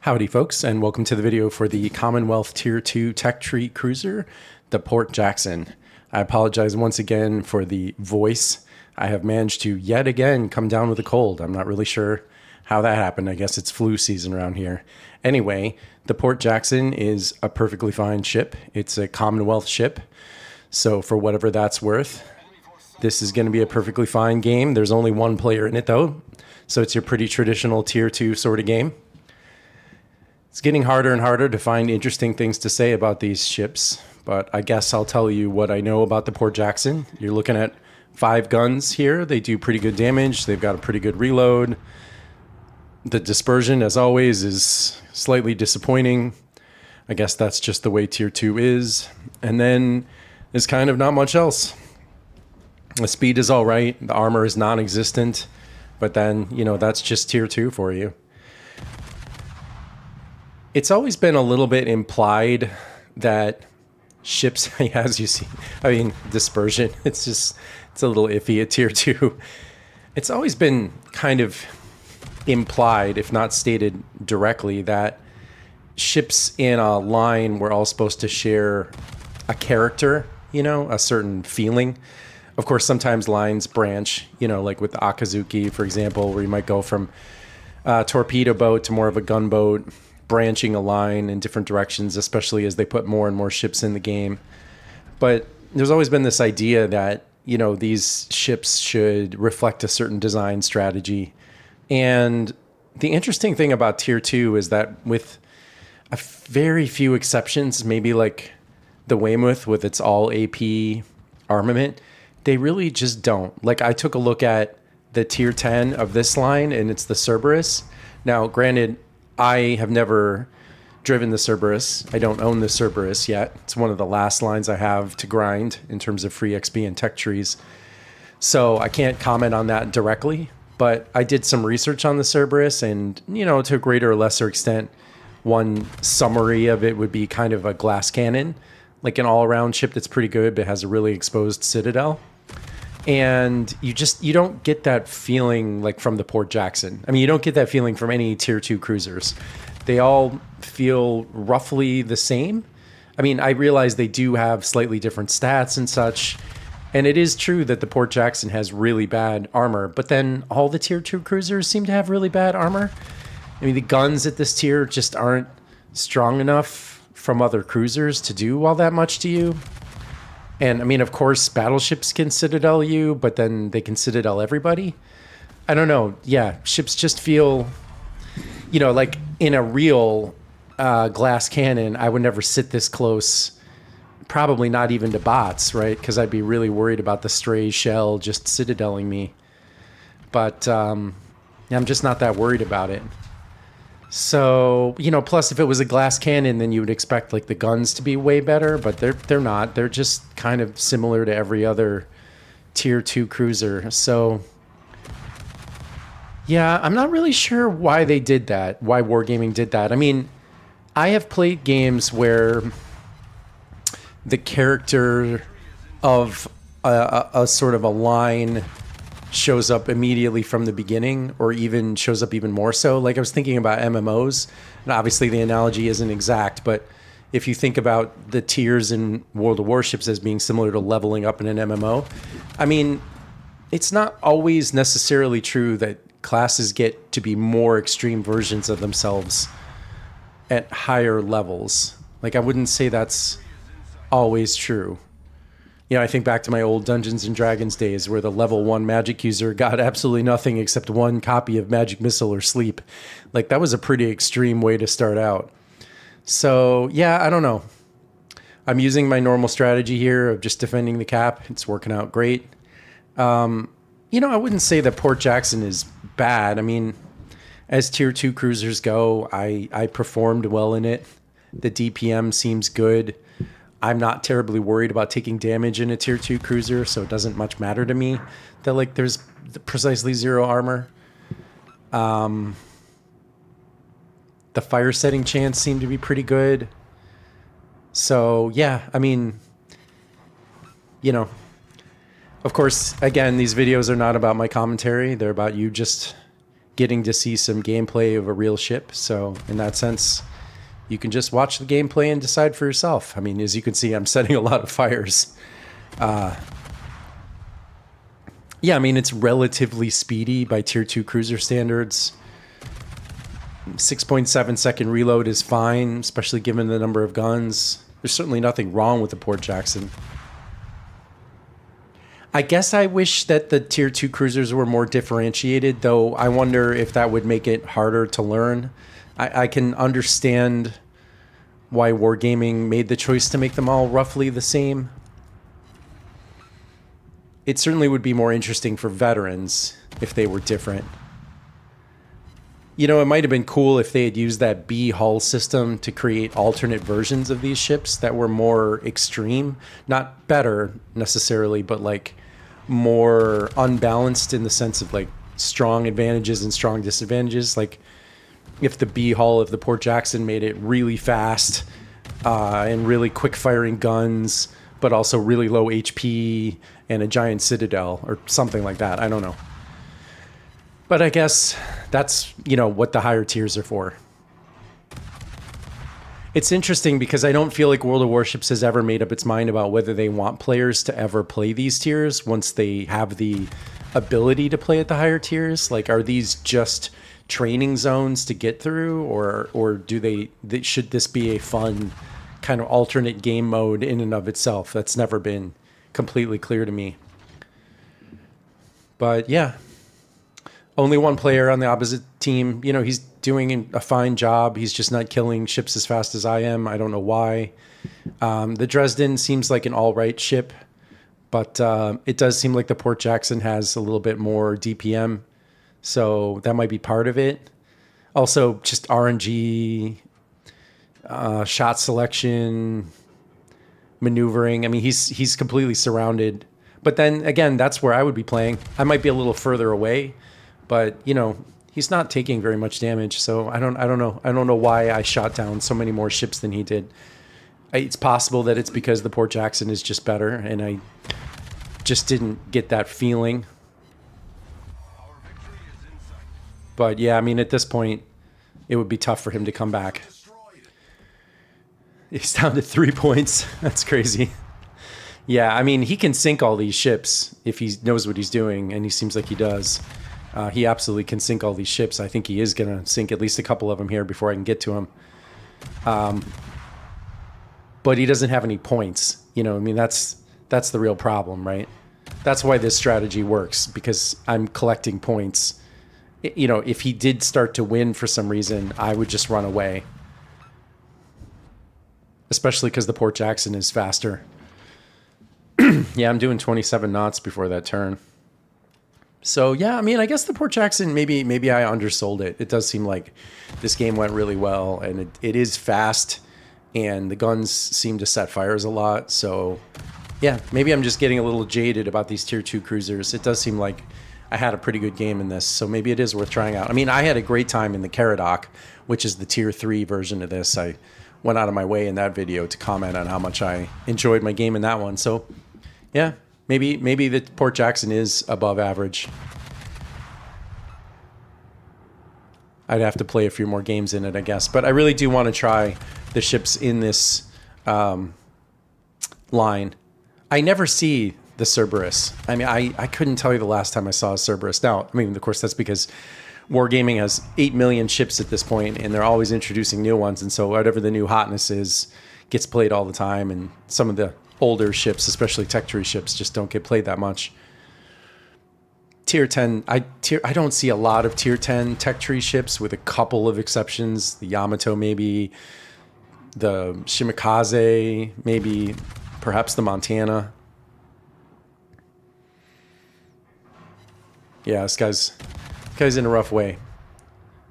Howdy folks, and welcome to the video for the Commonwealth Tier 2 Tech Tree Cruiser, the Port Jackson. I apologize once again for the voice. I have managed to yet again come down with a cold. I'm not really sure how that happened. I guess it's flu season around here. Anyway, the Port Jackson is a perfectly fine ship. It's a Commonwealth ship, so for whatever that's worth, this is going to be a perfectly fine game. There's only one player in it though, so it's your pretty traditional Tier 2 sort of game. It's getting harder and harder to find interesting things to say about these ships, but I guess I'll tell you what I know about the Port Jackson. You're looking at 5 guns here. They do pretty good damage. They've got a pretty good reload. The dispersion, as always, is slightly disappointing. I guess that's just the way Tier 2 is. And then there's kind of not much else. The speed is all right. The armor is non-existent, but then, you know, that's just Tier 2 for you. It's always been a little bit implied that ships, as you see, I mean, dispersion, it's a little iffy at Tier 2. It's always been kind of implied, if not stated directly, that ships in a line were all supposed to share a character, you know, a certain feeling. Of course, sometimes lines branch, you know, like with the Akazuki, for example, where you might go from a torpedo boat to more of a gunboat, branching a line in different directions, especially as they put more and more ships in the game. But there's always been this idea that, you know, these ships should reflect a certain design strategy. And the interesting thing about Tier 2 is that with a very few exceptions, maybe like the Weymouth with its all AP armament, they really just don't. Like, I took a look at the Tier 10 of this line, and it's the Cerberus. Now, granted, I have never driven the Cerberus. I don't own the Cerberus yet. It's one of the last lines I have to grind in terms of free XP and tech trees. So I can't comment on that directly, but I did some research on the Cerberus, and, you know, to a greater or lesser extent, one summary of it would be kind of a glass cannon, like an all-around ship that's pretty good, but has a really exposed citadel. And you don't get that feeling like from the Port Jackson. I mean, you don't get that feeling from any Tier 2 cruisers. They all feel roughly the same. I mean, I realize they do have slightly different stats and such. And it is true that the Port Jackson has really bad armor, but then all the Tier 2 cruisers seem to have really bad armor. I mean, the guns at this tier just aren't strong enough from other cruisers to do all that much to you. And I mean, of course, battleships can citadel you, but then they can citadel everybody. I don't know. Yeah, ships just feel, you know, like in a real glass cannon, I would never sit this close, probably not even to bots, right? Because I'd be really worried about the stray shell just citadeling me. But I'm just not that worried about it. So, you know, plus if it was a glass cannon, then you would expect like the guns to be way better, but they're not. They're just kind of similar to every other Tier 2 cruiser. So, yeah, I'm not really sure why they did that, why Wargaming did that. I mean, I have played games where the character of a sort of a line shows up immediately from the beginning, or even shows up even more so. Like, I was thinking about MMOs, and obviously the analogy isn't exact, but if you think about the tiers in World of Warships as being similar to leveling up in an MMO, I mean, it's not always necessarily true that classes get to be more extreme versions of themselves at higher levels. Like, I wouldn't say that's always true. You know, I think back to my old Dungeons and Dragons days where the level 1 magic user got absolutely nothing except one copy of Magic Missile or Sleep. Like, that was a pretty extreme way to start out. So, yeah, I don't know. I'm using my normal strategy here of just defending the cap. It's working out great. You know, I wouldn't say that Port Jackson is bad. I mean, as Tier 2 cruisers go, I performed well in it. The DPM seems good. I'm not terribly worried about taking damage in a Tier 2 cruiser, so it doesn't much matter to me that, like, there's precisely 0 armor. The fire setting chance seemed to be pretty good. So, yeah, I mean, you know, of course, again, these videos are not about my commentary. They're about you just getting to see some gameplay of a real ship. So in that sense, you can just watch the gameplay and decide for yourself. I mean, as you can see, I'm setting a lot of fires. Yeah, I mean, it's relatively speedy by Tier 2 cruiser standards. 6.7 second reload is fine, especially given the number of guns. There's certainly nothing wrong with the Port Jackson. I guess I wish that the Tier 2 cruisers were more differentiated, though I wonder if that would make it harder to learn. I can understand why Wargaming made the choice to make them all roughly the same. It certainly would be more interesting for veterans if they were different. You know, it might have been cool if they had used that B hull system to create alternate versions of these ships that were more extreme. Not better necessarily, but like more unbalanced in the sense of like strong advantages and strong disadvantages. Like if the B hull of the Port Jackson made it really fast and really quick firing guns, but also really low HP and a giant citadel or something like that. I don't know. But I guess that's, you know, what the higher tiers are for. It's interesting because I don't feel like World of Warships has ever made up its mind about whether they want players to ever play these tiers once they have the ability to play at the higher tiers. Like, are these just training zones to get through, or do they should this be a fun kind of alternate game mode in and of itself? That's never been completely clear to me. But yeah, only one player on the opposite team. You know, he's doing a fine job. He's just not killing ships as fast as I am. I don't know why. The Dresden seems like an all right ship, but it does seem like the Port Jackson has a little bit more DPM, so that might be part of it. Also, just RNG, shot selection, maneuvering. I mean, he's completely surrounded. But then again, that's where I would be playing. I might be a little further away, but you know, he's not taking very much damage. So I don't know. I don't know why I shot down so many more ships than he did. It's possible that it's because the Port Jackson is just better, and I just didn't get that feeling. But yeah, I mean, at this point, it would be tough for him to come back. He's down to 3 points. That's crazy. Yeah, I mean, he can sink all these ships if he knows what he's doing, and he seems like he does. He absolutely can sink all these ships. I think he is going to sink at least a couple of them here before I can get to him. But he doesn't have any points. You know, I mean, that's the real problem, right? That's why this strategy works, because I'm collecting points. You know, if he did start to win for some reason, I would just run away. Especially because the Port Jackson is faster. Yeah, I'm doing 27 knots before that turn. So yeah, I mean, I guess the Port Jackson, maybe I undersold it. It does seem like this game went really well, and it is fast, and the guns seem to set fires a lot. So yeah, maybe I'm just getting a little jaded about these Tier 2 cruisers. It does seem like I had a pretty good game in this, so maybe it is worth trying out. I mean, I had a great time in the Caradoc, which is the Tier 3 version of this. I went out of my way in that video to comment on how much I enjoyed my game in that one. So yeah, maybe the Port Jackson is above average. I'd have to play a few more games in it, I guess. But I really do want to try the ships in this line. I never see the Cerberus. I mean, I couldn't tell you the last time I saw a Cerberus. Now, I mean, of course, that's because Wargaming has 8 million ships at this point, and they're always introducing new ones. And so whatever the new hotness is gets played all the time. And some of the older ships, especially Tech Tree ships, just don't get played that much. Tier 10, I don't see a lot of Tier 10 Tech Tree ships, with a couple of exceptions. The Yamato, maybe. The Shimikaze, maybe. Perhaps the Montana. Yeah, this guy's in a rough way.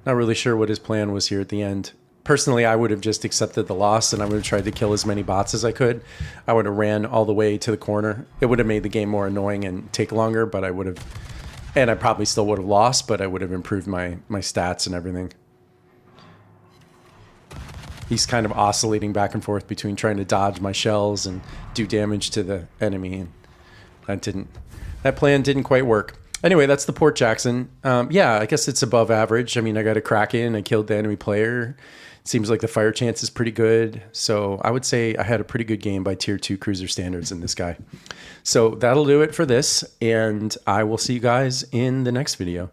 Not really sure what his plan was here at the end. Personally, I would have just accepted the loss, and I would have tried to kill as many bots as I could. I would have ran all the way to the corner. It would have made the game more annoying and take longer, but I would have... And I probably still would have lost, but I would have improved my stats and everything. He's kind of oscillating back and forth between trying to dodge my shells and do damage to the enemy. And that plan didn't quite work. Anyway, that's the Port Jackson. Yeah, I guess it's above average. I mean, I got a Kraken. I killed the enemy player. Seems like the fire chance is pretty good. So I would say I had a pretty good game by tier 2 cruiser standards in this guy. So that'll do it for this. And I will see you guys in the next video.